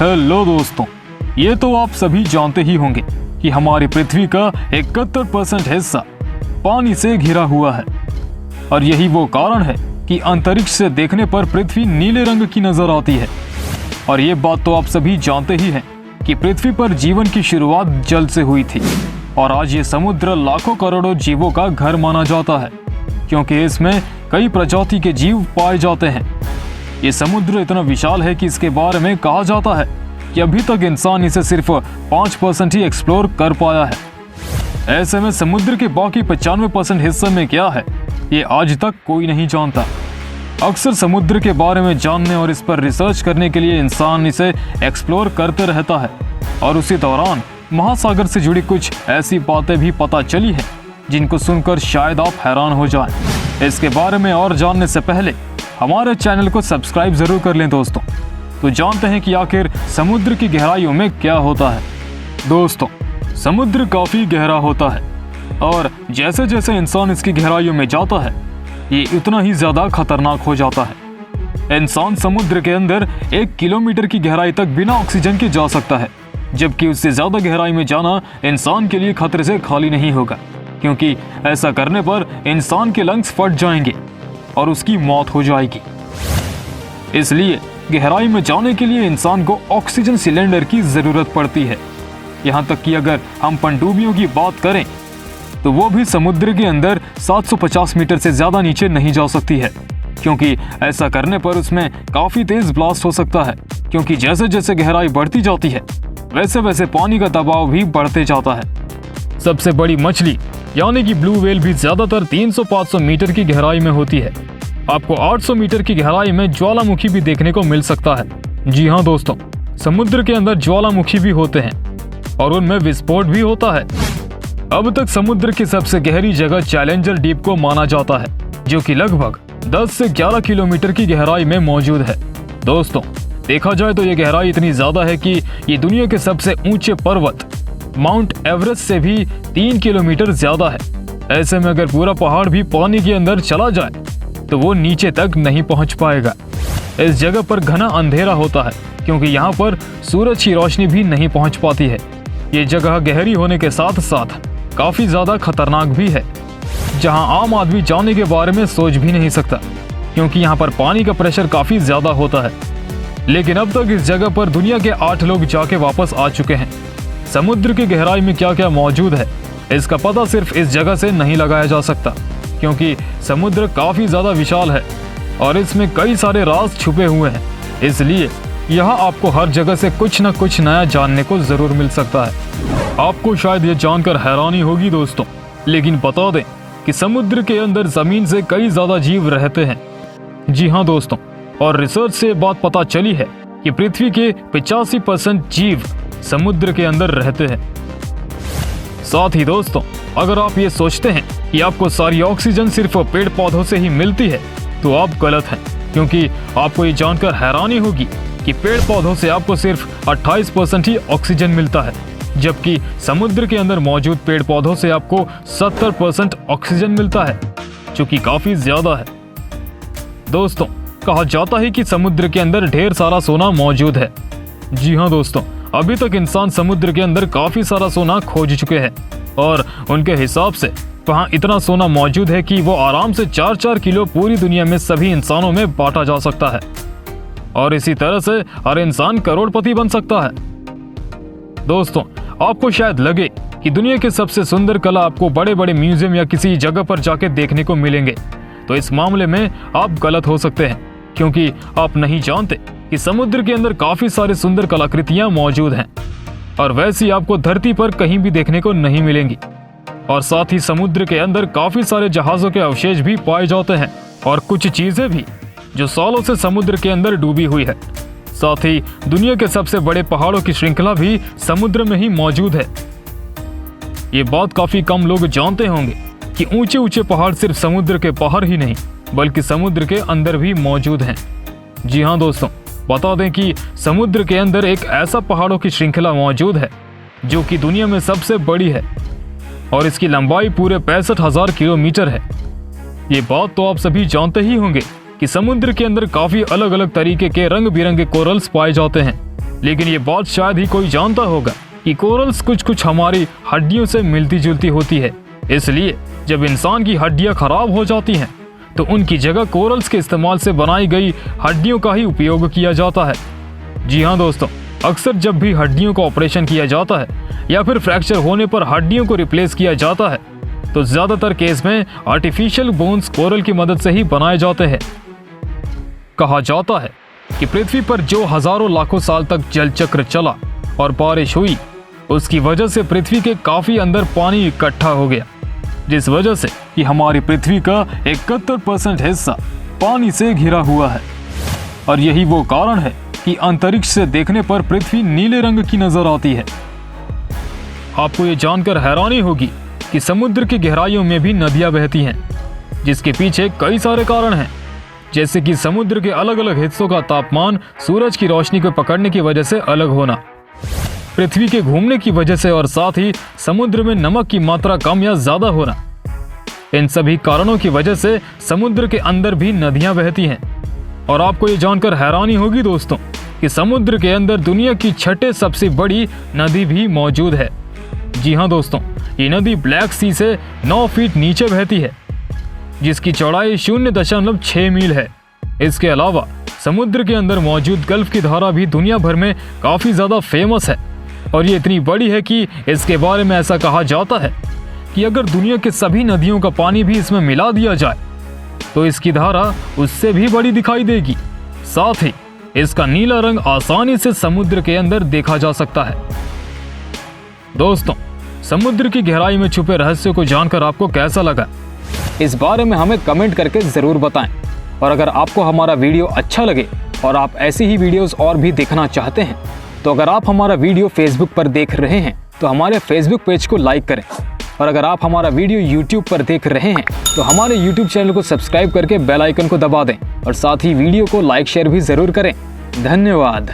Hello दोस्तों, ये तो आप सभी जानते ही होंगे कि हमारी पृथ्वी का 71% हिस्सा पानी से घिरा हुआ है। और यही वो कारण है कि अंतरिक्ष से देखने पर पृथ्वी नीले रंग की नजर आती है। और ये बात तो आप सभी जानते ही हैं कि पृथ्वी पर जीवन की शुरुआत जल से हुई थी और आज ये समुद्र लाखों करोड़ों जीवों का घर माना जाता है, क्योंकि इसमें कई प्रजाति के जीव पाए जाते हैं। ये समुद्र इतना विशाल है कि इसके बारे में कहा जाता है कि अभी तक इंसान इसे सिर्फ 5% ही एक्सप्लोर कर पाया है। ऐसे में समुद्र के बाकी 95% हिस्से में क्या है, ये आज तक कोई नहीं जानता। अक्सर समुद्र के बारे में जानने और इस पर रिसर्च करने के लिए इंसान इसे एक्सप्लोर करते रहता है और उसी दौरान महासागर से जुड़ी कुछ ऐसी बातें भी पता चली हैं जिनको सुनकर शायद आप हैरान हो जाएं। इसके बारे में और जानने से पहले हमारे चैनल को सब्सक्राइब जरूर कर लें दोस्तों। तो जानते हैं कि आखिर समुद्र की गहराइयों में क्या होता है। दोस्तों, समुद्र काफी गहरा होता है और जैसे जैसे इंसान इसकी गहराइयों में जाता है ये उतना ही ज्यादा खतरनाक हो जाता है। इंसान समुद्र के अंदर 1 किलोमीटर की गहराई तक बिना ऑक्सीजन के जा सकता है, जबकि उससे ज्यादा गहराई में जाना इंसान के लिए खतरे से खाली नहीं होगा, क्योंकि ऐसा करने पर इंसान के लंग्स फट जाएंगे और उसकी मौत हो जाएगी। इसलिए गहराई में जाने के लिए इंसान को ऑक्सीजन सिलेंडर की जरूरत पड़ती है। यहाँ तक कि अगर हम पनडुब्बियों की बात करें तो वो भी समुद्र के अंदर 750 मीटर से ज्यादा नीचे नहीं जा सकती है, क्योंकि ऐसा करने पर उसमें काफी तेज ब्लास्ट हो सकता है, क्योंकि जैसे जैसे गहराई बढ़ती जाती है वैसे वैसे पानी का दबाव भी बढ़ते जाता है। सबसे बड़ी मछली यानी कि ब्लू व्हेल भी ज्यादातर 300-500 मीटर की गहराई में होती है। आपको 800 मीटर की गहराई में ज्वालामुखी भी देखने को मिल सकता है। जी हाँ दोस्तों, समुद्र के अंदर ज्वालामुखी भी होते हैं और उनमें विस्फोट भी होता है। अब तक समुद्र की सबसे गहरी जगह चैलेंजर डीप को माना जाता है, जो कि लगभग 10 से 11 किलोमीटर की गहराई में मौजूद है। दोस्तों, देखा जाए तो ये गहराई इतनी ज्यादा है कि ये दुनिया के सबसे ऊंचे पर्वत माउंट एवरेस्ट से भी 3 किलोमीटर ज्यादा है। ऐसे में अगर पूरा पहाड़ भी पानी के अंदर चला जाए तो वो नीचे तक नहीं पहुंच पाएगा। इस जगह पर घना अंधेरा होता है, क्योंकि यहाँ पर सूरज की रोशनी भी नहीं पहुंच पाती है। ये जगह गहरी होने के साथ साथ काफी ज्यादा खतरनाक भी है, जहां आम आदमी जाने के बारे में सोच भी नहीं सकता, क्योंकि यहाँ पर पानी का प्रेशर काफी ज्यादा होता है। लेकिन अब तक इस जगह पर दुनिया के 8 लोग जाके वापस आ चुके हैं। समुद्र की गहराई में क्या क्या मौजूद है इसका पता सिर्फ इस जगह से नहीं लगाया जा सकता, क्योंकि समुद्र काफी ज्यादा विशाल है और इसमें कई सारे राज छुपे हुए हैं। इसलिए यहाँ आपको हर जगह से कुछ न कुछ नया जानने को जरूर मिल सकता है। आपको शायद ये जानकर हैरानी होगी दोस्तों, लेकिन बता दें कि समुद्र के अंदर जमीन से कई ज्यादा जीव रहते हैं। जी हाँ दोस्तों, और रिसर्च से बात पता चली है कि पृथ्वी के 85% जीव समुद्र के अंदर रहते हैं। साथ ही दोस्तों, अगर आप ये सोचते हैं कि आपको सारी ऑक्सीजन सिर्फ पेड़ पौधों से ही मिलती है तो आप गलत हैं, क्योंकि आपको ये जानकर हैरानी होगी कि पेड़ पौधों से आपको सिर्फ 28% ही ऑक्सीजन मिलता है, जबकि समुद्र के अंदर मौजूद पेड़ पौधों से आपको 70% ऑक्सीजन मिलता है, जो कि काफी ज्यादा है। दोस्तों, कहा जाता है कि समुद्र के अंदर ढेर सारा सोना मौजूद है। जी हाँ दोस्तों, अभी तक इंसान समुद्र के अंदर काफी सारा सोना खोज चुके हैं और उनके हिसाब से वहाँ इतना सोना मौजूद है कि वो आराम से 4-4 किलो पूरी दुनिया में सभी इंसानों में बांटा जा सकता है और इसी तरह से हर इंसान करोड़पति बन सकता है। दोस्तों, आपको शायद लगे कि दुनिया के सबसे सुंदर कला आपको बड़े बड़े म्यूजियम या किसी जगह पर जाके देखने को मिलेंगे, तो इस मामले में आप गलत हो सकते हैं, क्योंकि आप नहीं जानते कि समुद्र के अंदर काफी सारी सुंदर कलाकृतियां मौजूद हैं और वैसी आपको धरती पर कहीं भी देखने को नहीं मिलेंगी। और साथ ही समुद्र के अंदर काफी सारे जहाजों के अवशेष भी पाए जाते हैं और कुछ चीजें भी जो सालों से समुद्र के अंदर डूबी हुई है। साथ ही दुनिया के सबसे बड़े पहाड़ों की श्रृंखला भी समुद्र में ही मौजूद है। ये बात काफी कम लोग जानते होंगे कि ऊंचे ऊंचे पहाड़ सिर्फ समुद्र के बाहर ही नहीं बल्कि समुद्र के अंदर भी मौजूद हैं। जी हाँ दोस्तों, बता दें कि समुद्र के अंदर एक ऐसा पहाड़ों की श्रृंखला मौजूद है जो कि दुनिया में सबसे बड़ी है और इसकी लंबाई पूरे 65,000 किलोमीटर है। ये बात तो आप सभी जानते ही होंगे कि समुद्र के अंदर काफी अलग अलग तरीके के रंग बिरंगे कोरल्स पाए जाते हैं लेकिन ये बात शायद ही कोई जानता होगा कि कोरल्स कुछ कुछ हमारी हड्डियों से मिलती जुलती होती है। इसलिए जब इंसान की हड्डियां खराब हो जाती हैं तो उनकी जगह कोरल्स के इस्तेमाल से बनाई गई हड्डियों का ही उपयोग किया जाता है। जी हाँ दोस्तों, अक्सर जब भी हड्डियों का ऑपरेशन किया जाता है या फिर फ्रैक्चर होने पर हड्डियों को रिप्लेस किया जाता है तो ज्यादातर केस में आर्टिफिशियल बोन्स कोरल की मदद से ही बनाए जाते हैं। कहा जाता है कि पृथ्वी पर जो हजारों लाखों साल तक जल चक्र चला और बारिश हुई, उसकी वजह से पृथ्वी के काफी अंदर पानी इकट्ठा हो गया, जिस वजह से कि हमारी पृथ्वी का 71% हिस्सा पानी से घिरा हुआ है। और यही वो कारण है कि अंतरिक्ष से देखने पर पृथ्वी नीले रंग की नजर आती है। आपको ये जानकर हैरानी होगी कि समुद्र की गहराइयों में भी नदियां बहती हैं, जिसके पीछे कई सारे कारण हैं, जैसे कि समुद्र के अलग अलग हिस्सों का तापमान सूरज की रोशनी को पकड़ने की वजह से अलग होना, पृथ्वी के घूमने की वजह से और साथ ही समुद्र में नमक की मात्रा कम या ज्यादा होना। इन सभी कारणों की वजह से समुद्र के अंदर भी नदियां बहती हैं। और आपको ये जानकर हैरानी होगी दोस्तों कि समुद्र के अंदर दुनिया की छठे सबसे बड़ी नदी भी मौजूद है। जी हाँ दोस्तों, ये नदी ब्लैक सी से 9 फीट नीचे बहती है, जिसकी चौड़ाई 0.6 मील है। इसके अलावा समुद्र के अंदर मौजूद गल्फ की धारा भी दुनिया भर में काफी ज्यादा फेमस है और ये इतनी बड़ी है कि इसके बारे में ऐसा कहा जाता है कि अगर दुनिया के सभी नदियों का पानी भी इसमें मिला दिया जाए तो इसकी धारा उससे भी बड़ी दिखाई देगी। साथ ही इसका नीला रंग आसानी से समुद्र के अंदर देखा जा सकता है। दोस्तों, समुद्र की गहराई में छुपे रहस्य को जानकर आपको कैसा लगा, इस बारे में हमें कमेंट करके जरूर बताएं। और अगर आपको हमारा वीडियो अच्छा लगे और आप ऐसी ही वीडियोस और भी देखना चाहते हैं तो अगर आप हमारा वीडियो फेसबुक पर देख रहे हैं तो हमारे फेसबुक पेज को लाइक करें। और अगर आप हमारा वीडियो यूट्यूब पर देख रहे हैं तो हमारे यूट्यूब चैनल को सब्सक्राइब करके बेल आइकन को दबा दें और साथ ही वीडियो को लाइक शेयर भी जरूर करें। धन्यवाद।